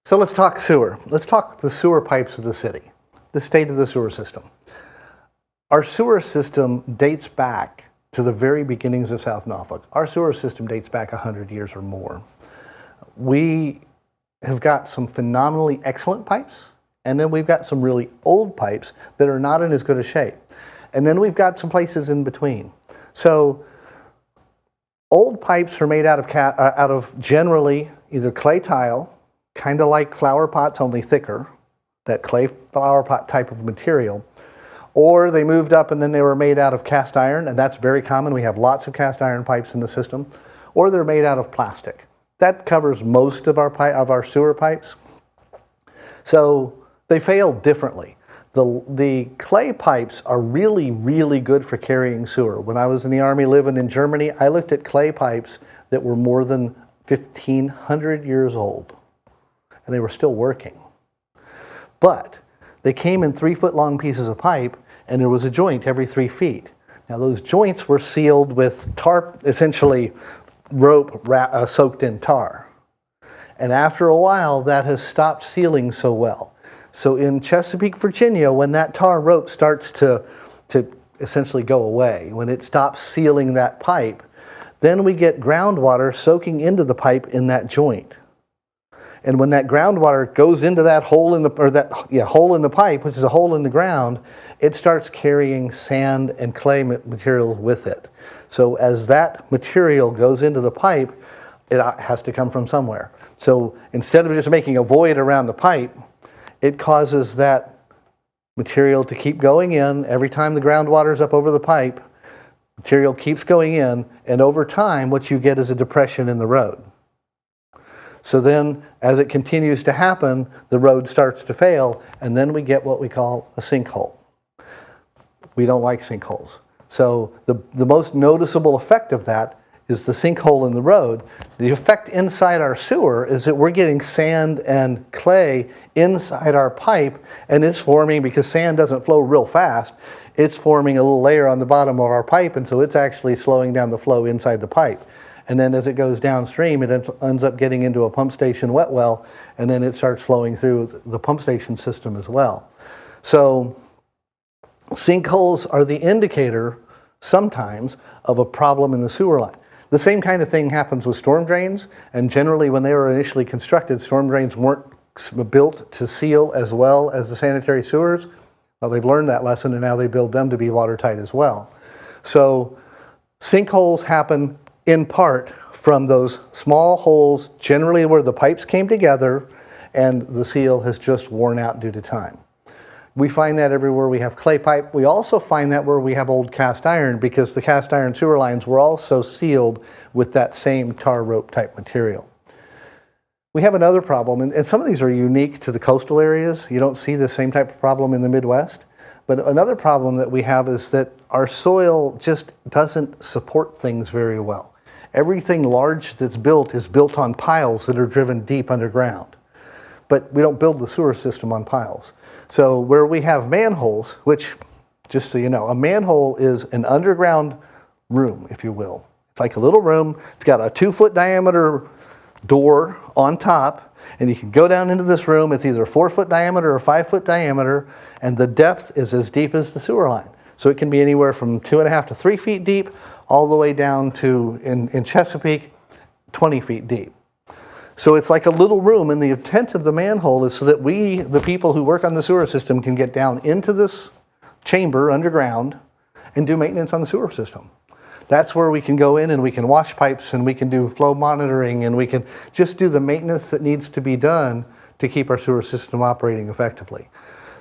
So let's talk sewer. Let's talk the sewer pipes of the city, the state of the sewer system. Our sewer system dates back to the very beginnings of South Norfolk. Our sewer system dates back 100 years or more. We have got some phenomenally excellent pipes, and then we've got some really old pipes that are not in as good a shape. And then we've got some places in between. So old pipes are made out of generally either clay tile, kind of like flower pots, only thicker, that clay flower pot type of material, or they moved up and then they were made out of cast iron, and that's very common. We have lots of cast iron pipes in the system, or they're made out of plastic. That covers most of our sewer pipes. So they fail differently. The clay pipes are really, really good for carrying sewer. When I was in the Army living in Germany, I looked at clay pipes that were more than 1,500 years old, and they were still working. But they came in 3-foot long pieces of pipe, and there was a joint every 3 feet. Now those joints were sealed with tar, essentially rope soaked in tar. And after a while, that has stopped sealing so well. So in Chesapeake, Virginia, when that tar rope starts to essentially go away, when it stops sealing that pipe, then we get groundwater soaking into the pipe in that joint. And when that groundwater goes into that hole in the hole in the pipe, which is a hole in the ground, it starts carrying sand and clay material with it. So as that material goes into the pipe, it has to come from somewhere. So instead of just making a void around the pipe, it causes that material to keep going in. Every time the groundwater is up over the pipe, material keeps going in, and over time, what you get is a depression in the road. So then, as it continues to happen, the road starts to fail, and then we get what we call a sinkhole. We don't like sinkholes. So the most noticeable effect of that is the sinkhole in the road. The effect inside our sewer is that we're getting sand and clay inside our pipe, and it's forming, because sand doesn't flow real fast, it's forming a little layer on the bottom of our pipe, and so it's actually slowing down the flow inside the pipe. And then as it goes downstream, it ends up getting into a pump station wet well, and then it starts flowing through the pump station system as well. So sinkholes are the indicator sometimes of a problem in the sewer line. The same kind of thing happens with storm drains, and generally when they were initially constructed, storm drains weren't built to seal as well as the sanitary sewers. Well, they've learned that lesson, and now they build them to be watertight as well. So sinkholes happen in part from those small holes, generally where the pipes came together and the seal has just worn out due to time. We find that everywhere we have clay pipe. We also find that where we have old cast iron, because the cast iron sewer lines were also sealed with that same tar rope type material. We have another problem, and some of these are unique to the coastal areas. You don't see the same type of problem in the Midwest. But another problem that we have is that our soil just doesn't support things very well. Everything large that's built is built on piles that are driven deep underground. But we don't build the sewer system on piles. So where we have manholes, which, just so you know, a manhole is an underground room, if you will. It's like a little room. It's got a 2-foot diameter door on top, and you can go down into this room. It's either a 4-foot diameter or 5-foot diameter, and the depth is as deep as the sewer line. So it can be anywhere from 2.5 to 3 feet deep, all the way down to, in Chesapeake, 20 feet deep. So it's like a little room, and the intent of the manhole is so that we, the people who work on the sewer system, can get down into this chamber underground and do maintenance on the sewer system. That's where we can go in and we can wash pipes, and we can do flow monitoring, and we can just do the maintenance that needs to be done to keep our sewer system operating effectively.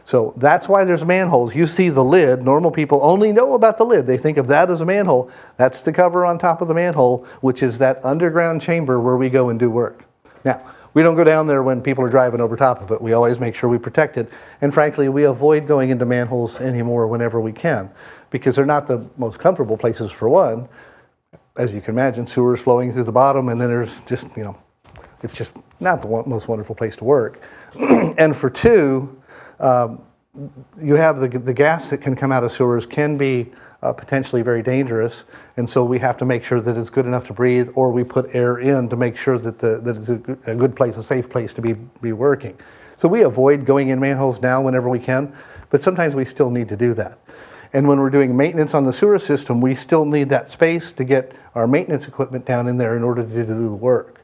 So that's why there's manholes. You see the lid. Normal people only know about the lid. They think of that as a manhole. That's the cover on top of the manhole, which is that underground chamber where we go and do work. Now, we don't go down there when people are driving over top of it. We always make sure we protect it. And frankly, we avoid going into manholes anymore whenever we can, because they're not the most comfortable places, for one. As you can imagine, sewers flowing through the bottom, and then there's just, it's just not the most wonderful place to work. And for two, you have the gas that can come out of sewers can be potentially very dangerous, and so we have to make sure that it's good enough to breathe, or we put air in to make sure that it's a good place, a safe place to be working. So we avoid going in manholes now whenever we can, but sometimes we still need to do that. And when we're doing maintenance on the sewer system, we still need that space to get our maintenance equipment down in there in order to do the work.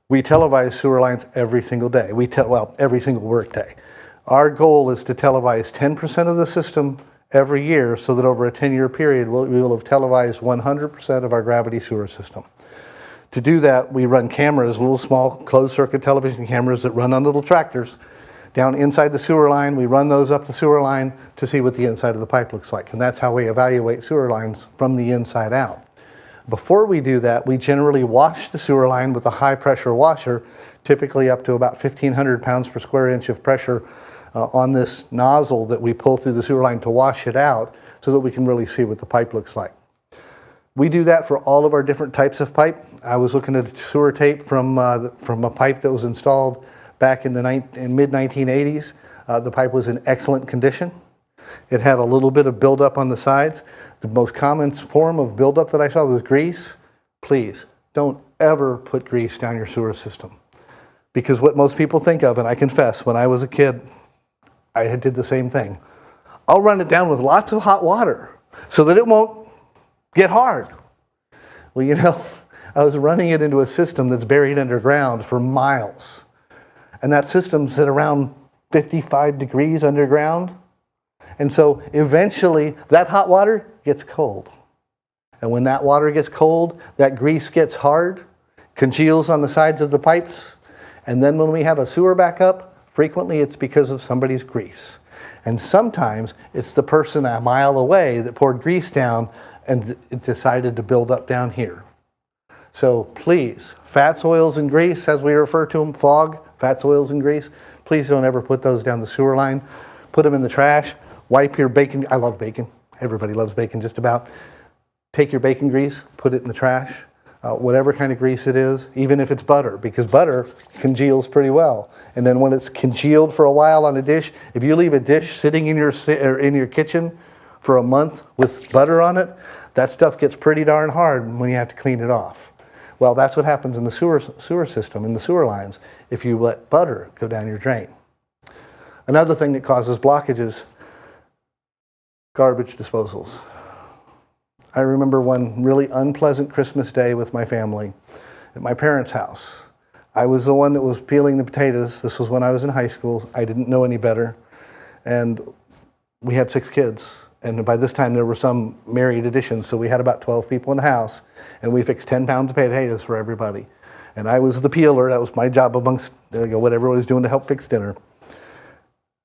We televise sewer lines every single day. Every single work day. Our goal is to televise 10% of the system every year, so that over a 10-year period, we will have televised 100% of our gravity sewer system. To do that, we run cameras, little small closed-circuit television cameras that run on little tractors down inside the sewer line. We run those up the sewer line to see what the inside of the pipe looks like, and that's how we evaluate sewer lines from the inside out. Before we do that, we generally wash the sewer line with a high-pressure washer, typically up to about 1,500 pounds per square inch of pressure on this nozzle that we pull through the sewer line to wash it out so that we can really see what the pipe looks like. We do that for all of our different types of pipe. I was looking at sewer tape from a pipe that was installed back in the mid-1980s. The pipe was in excellent condition. It had a little bit of buildup on the sides. The most common form of buildup that I saw was grease. Please, don't ever put grease down your sewer system. Because what most people think of, and I confess, when I was a kid, I did the same thing. I'll run it down with lots of hot water so that it won't get hard. Well, you know, I was running it into a system that's buried underground for miles. And that system's at around 55 degrees underground. And so eventually that hot water gets cold. And when that water gets cold, that grease gets hard, congeals on the sides of the pipes. And then when we have a sewer backup, frequently it's because of somebody's grease. And sometimes it's the person a mile away that poured grease down and it decided to build up down here. So please, fats, oils, and grease, as we refer to them, fog, fats, oils, and grease, please don't ever put those down the sewer line. Put them in the trash. Wipe your bacon. I love bacon. Everybody loves bacon just about. Take your bacon grease, put it in the trash. Whatever kind of grease it is, even if it's butter, because butter congeals pretty well. And then when it's congealed for a while on a dish, if you leave a dish sitting in your kitchen for a month with butter on it, that stuff gets pretty darn hard when you have to clean it off. Well, that's what happens in the sewer system, in the sewer lines, if you let butter go down your drain. Another thing that causes blockages, garbage disposals. I remember one really unpleasant Christmas day with my family at my parents' house. I was the one that was peeling the potatoes. This was when I was in high school. I didn't know any better. And we had 6 kids. And by this time there were some married additions, so we had about 12 people in the house. And we fixed 10 pounds of potatoes for everybody. And I was the peeler. That was my job amongst what everyone was doing to help fix dinner.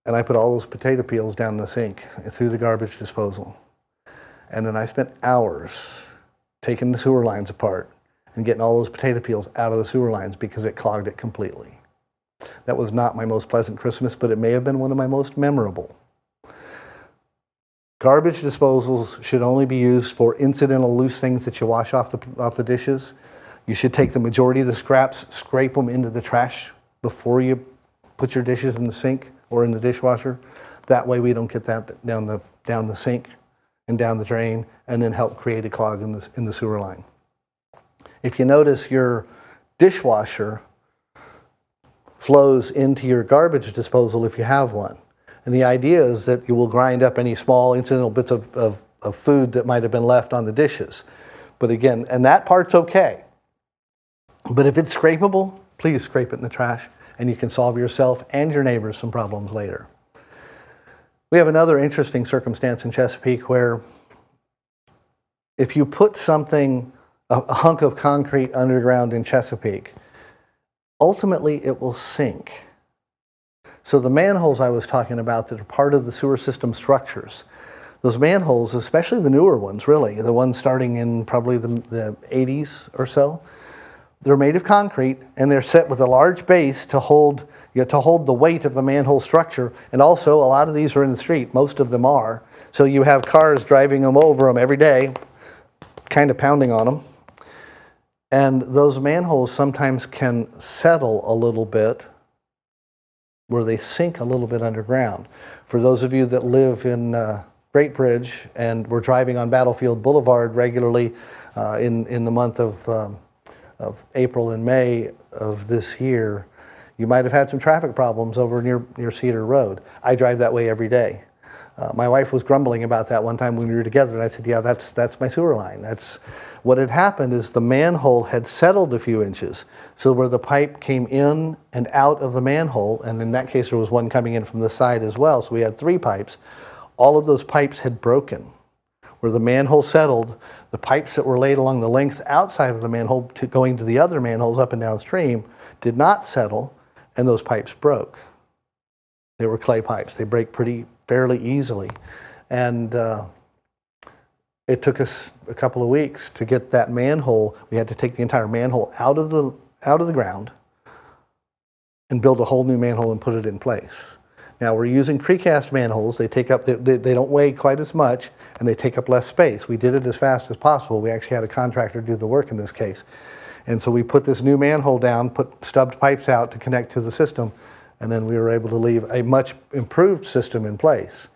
And I put all those potato peels down the sink and through the garbage disposal. And then I spent hours taking the sewer lines apart and getting all those potato peels out of the sewer lines because it clogged it completely. That was not my most pleasant Christmas, but it may have been one of my most memorable. Garbage disposals should only be used for incidental loose things that you wash off the dishes. You should take the majority of the scraps, scrape them into the trash before you put your dishes in the sink or in the dishwasher. That way we don't get that down the sink and down the drain, and then help create a clog in the sewer line. If you notice, your dishwasher flows into your garbage disposal if you have one. And the idea is that you will grind up any small incidental bits of food that might have been left on the dishes. But again, and that part's okay. But if it's scrapable, please scrape it in the trash, and you can solve yourself and your neighbors some problems later. We have another interesting circumstance in Chesapeake where if you put something, a hunk of concrete underground in Chesapeake, ultimately it will sink. So the manholes I was talking about that are part of the sewer system structures, those manholes, especially the newer ones really, the ones starting in probably the 80s or so, they're made of concrete and they're set with a large base to hold the weight of the manhole structure. And also, a lot of these are in the street. Most of them are. So you have cars driving over them every day, kind of pounding on them. And those manholes sometimes can settle a little bit where they sink a little bit underground. For those of you that live in Great bridge, and we're driving on Battlefield Boulevard regularly in the month of April and May of this year. You might have had some traffic problems over near Cedar Road. I drive that way every day. My wife was grumbling about that one time when we were together, and I said, yeah, that's my sewer line. What had happened is the manhole had settled a few inches, so where the pipe came in and out of the manhole, and in that case there was one coming in from the side as well, so we had 3 pipes. All of those pipes had broken. Where the manhole settled, the pipes that were laid along the length outside of the manhole going to the other manholes up and downstream did not settle, and those pipes broke. They were clay pipes. They break fairly easily. And it took us a couple of weeks to get that manhole. We had to take the entire manhole out of the ground and build a whole new manhole and put it in place. Now we're using precast manholes. They don't weigh quite as much, and they take up less space. We did it as fast as possible. We actually had a contractor do the work in this case. And so we put this new manhole down, put stubbed pipes out to connect to the system, and then we were able to leave a much improved system in place.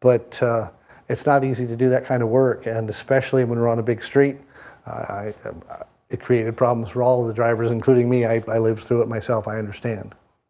But it's not easy to do that kind of work, and especially when we're on a big street, it created problems for all of the drivers, including me. I lived through it myself, I understand.